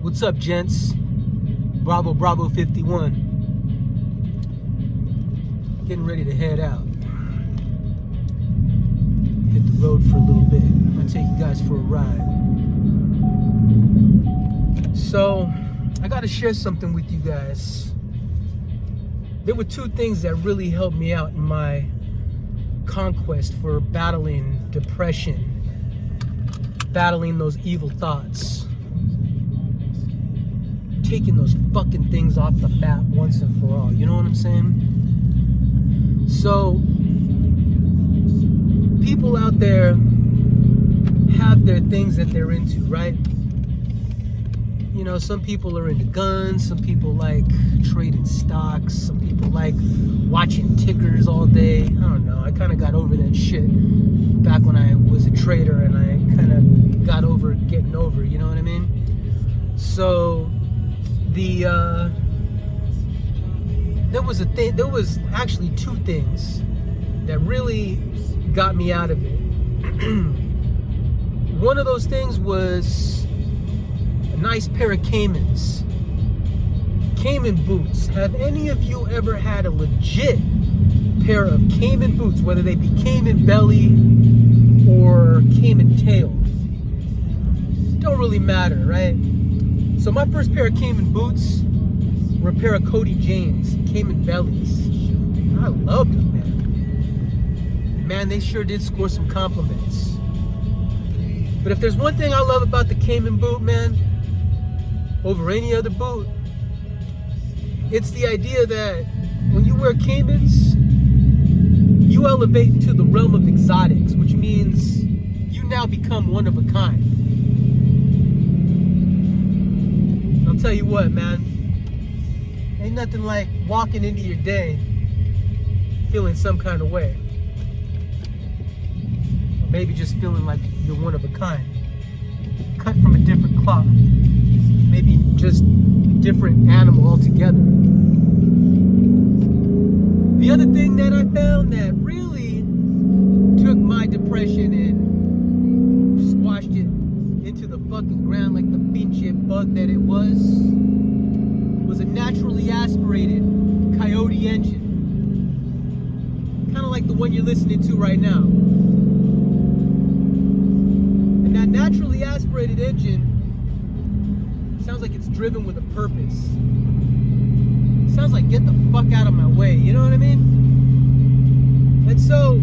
What's up, gents? Bravo 51. Getting ready to head out. Hit the road for a little bit. I'm gonna take you guys for a ride. So, I gotta share something with you guys. There were two things that really helped me out in my conquest for battling depression, battling those evil thoughts, taking those fucking things off the bat once and for all. You know what I'm saying? So, people out there have their things that they're into, right? You know, some people are into guns, some people like trading stocks, some people like watching tickers all day. I don't know, I kind of got over that shit back when I was a trader, and I kind of got over getting over, you know what I mean? So, there was actually two things that really got me out of it. One of those things was a nice pair of Caimans. Caiman boots. Have any of you ever had a legit pair of Caiman boots, whether they be Caiman belly or Caiman tail? Don't really matter, right? So my first pair of Caiman boots were a pair of Cody James Caiman bellies. I loved them, man. Man, they sure did score some compliments. But if there's one thing I love about the Caiman boot, man, over any other boot, it's the idea that when you wear Caimans, you elevate into the realm of exotics, which means you now become one of a kind. I'll tell you what, man, ain't nothing like walking into your day feeling some kind of way. Or maybe just feeling like you're one of a kind. Cut from a different cloth. Maybe just a different animal altogether. The other thing that I found that really took my depression and squashed it into the fucking ground like the pinche bug that it was a naturally aspirated Coyote engine. Kind of like the one you're listening to right now. And that naturally aspirated engine sounds like it's driven with a purpose. It sounds like, get the fuck out of my way, you know what I mean? And so,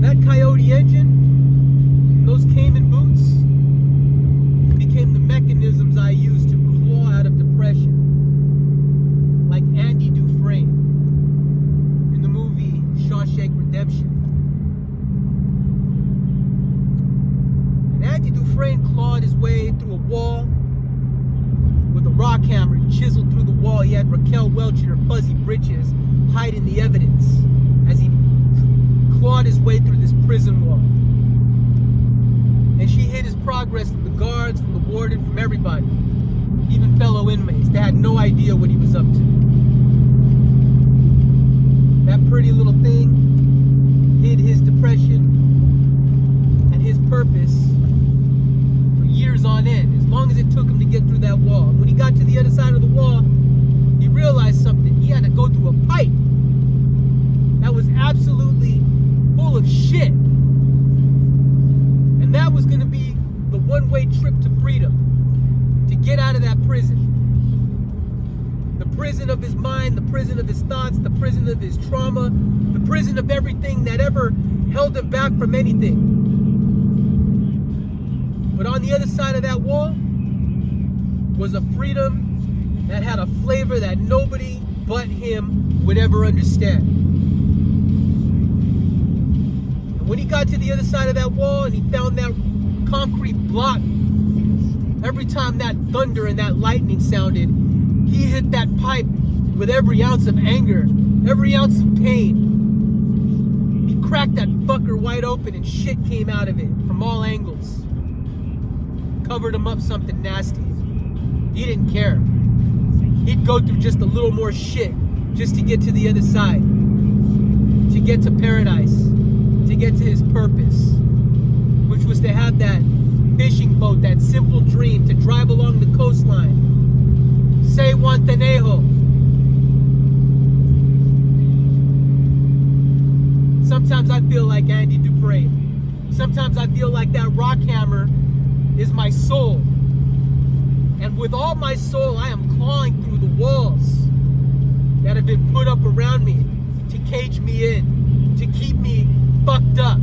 that Coyote engine, those Caiman boots, became the mechanisms I used to claw out of depression. Like Andy Dufrense in the movie Shawshank Redemption. And Andy Dufresne clawed his way through a wall with a rock hammer. He chiseled through the wall. He had Raquel Welch in her fuzzy breeches hiding the evidence as he clawed his way through this prison wall. And she hid his progress from the guards, from the warden, from everybody. Even fellow inmates. They had no idea what he was up to. That pretty little thing hid his depression and his purpose for years on end, as long as it took him to get through that wall. And when he got to the other side of the wall, he realized something. He had to go through a pipe that was absolutely full of shit. And that was going to be the one-way trip to freedom, to get out of that prison. The prison of his mind, the prison of his thoughts, the prison of his trauma, the prison of everything that ever held him back from anything. But on the other side of that wall was a freedom that had a flavor that nobody but him would ever understand. And when he got to the other side of that wall and he found that concrete block, every time that thunder and that lightning sounded, he hit that pipe with every ounce of anger, every ounce of pain. He cracked that fucker wide open and shit came out of it from all angles. Covered him up something nasty. He didn't care. He'd go through just a little more shit just to get to the other side, to get to paradise, to get to his purpose, which was to have that fishing boat, that simple dream to drive along the coastline. Say Guantanejo. Sometimes I feel like Andy Dufrense. Sometimes I feel like that rock hammer is my soul. And with all my soul, I am clawing through the walls that have been put up around me to cage me in, to keep me fucked up,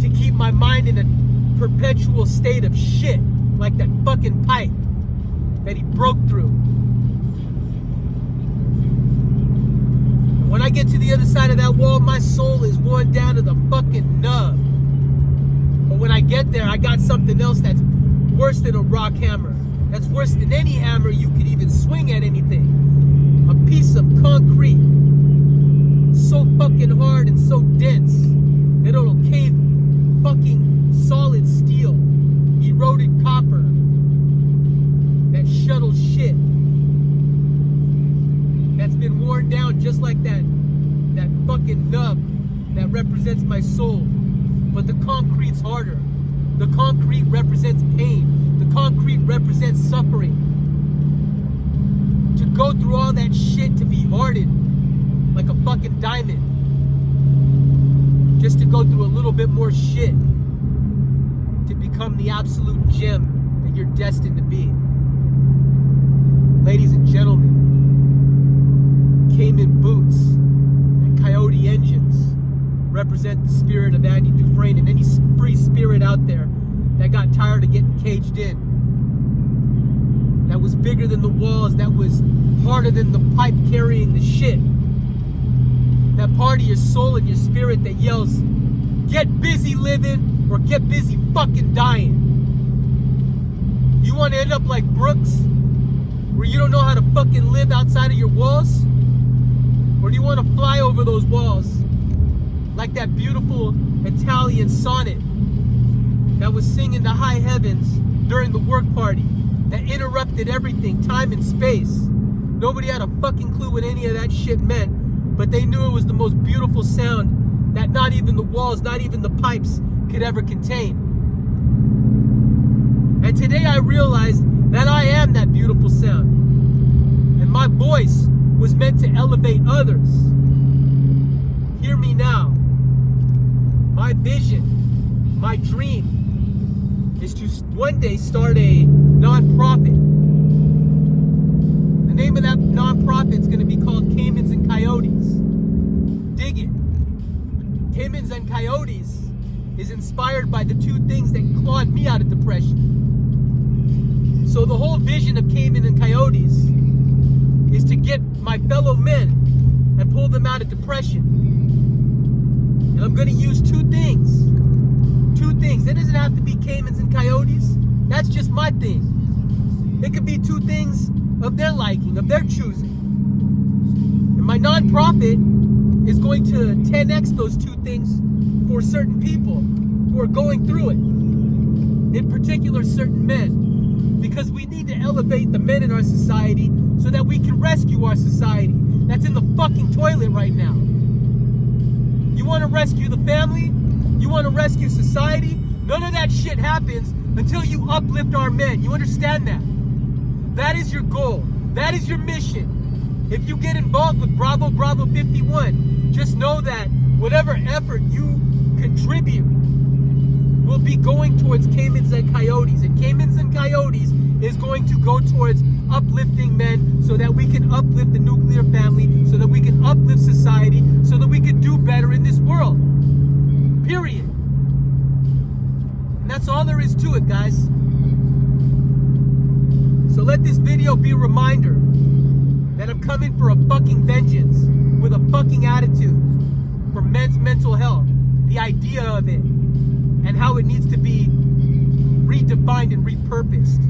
to keep my mind in a perpetual state of shit, like that fucking pipe that he broke through. When I get to the other side of that wall, my soul is worn down to the fucking nub. But when I get there, I got something else that's worse than a rock hammer. That's worse than any hammer you could even swing at anything. A piece of concrete, so fucking hard and so dense that it'll cave fucking solid steel, eroded copper, that shuttle shit that's been worn down just like that fucking nub that represents my soul. But the concrete's harder. The concrete represents pain. The concrete represents suffering. To go through all that shit, to be hardened like a fucking diamond, just to go through a little bit more shit to become the absolute gem that you're destined to be. Ladies and gentlemen, Caiman boots and Coyote engines represent the spirit of Andy Dufresne and any free spirit out there that got tired of getting caged in, that was bigger than the walls, that was harder than the pipe carrying the shit. That part of your soul and your spirit that yells, get busy living or get busy fucking dying. You want to end up like Brooks, where you don't know how to fucking live outside of your walls? Or do you want to fly over those walls like that beautiful Italian sonnet that was singing to high heavens during the work party, that interrupted everything, time and space? Nobody had a fucking clue what any of that shit meant, but they knew it was the most beautiful sound that not even the walls, not even the pipes could ever contain. And today I realized that I am that beautiful sound. And my voice was meant to elevate others. Hear me now. My vision, my dream is to one day start a non-profit. The name of that non-profit is going to be called Caimans and Coyotes. Dig it. Caimans and Coyotes is inspired by the two things that clawed me out of depression. So the whole vision of Caiman and Coyotes is to get my fellow men and pull them out of depression. And I'm going to use two things. Two things. It doesn't have to be Caimans and Coyotes. That's just my thing. It could be two things of their liking, of their choosing. And my nonprofit is going to 10x those two things for certain people who are going through it. In particular, certain men. Because we need to elevate the men in our society so that we can rescue our society that's in the fucking toilet right now. You want to rescue the family? You want to rescue society? None of that shit happens until you uplift our men. You understand that? That is your goal. That is your mission. If you get involved with Bravo 51, just know that whatever effort you contribute will be going towards Caimans and Coyotes. And Caimans and Coyotes is going to go towards uplifting men so that we can uplift the nuclear family, so that we can uplift society, so that we can do better in this world. Period. And that's all there is to it, guys. So let this video be a reminder that I'm coming for a fucking vengeance with a fucking attitude for men's mental health, the idea of it, and how it needs to be redefined and repurposed.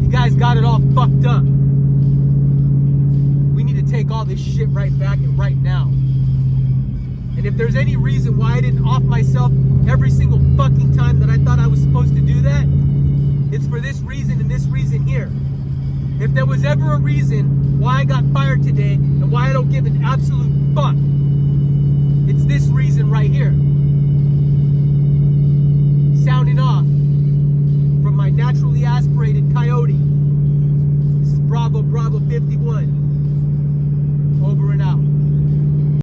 You guys got it all fucked up. We need to take all this shit right back and right now. And if there's any reason why I didn't off myself every single fucking time that I thought I was supposed to do that, it's for this reason and this reason here. If there was ever a reason why I got fired today and why I don't give an absolute fuck, it's this reason right here. Sounding off. naturally aspirated Coyote. This is Bravo 51.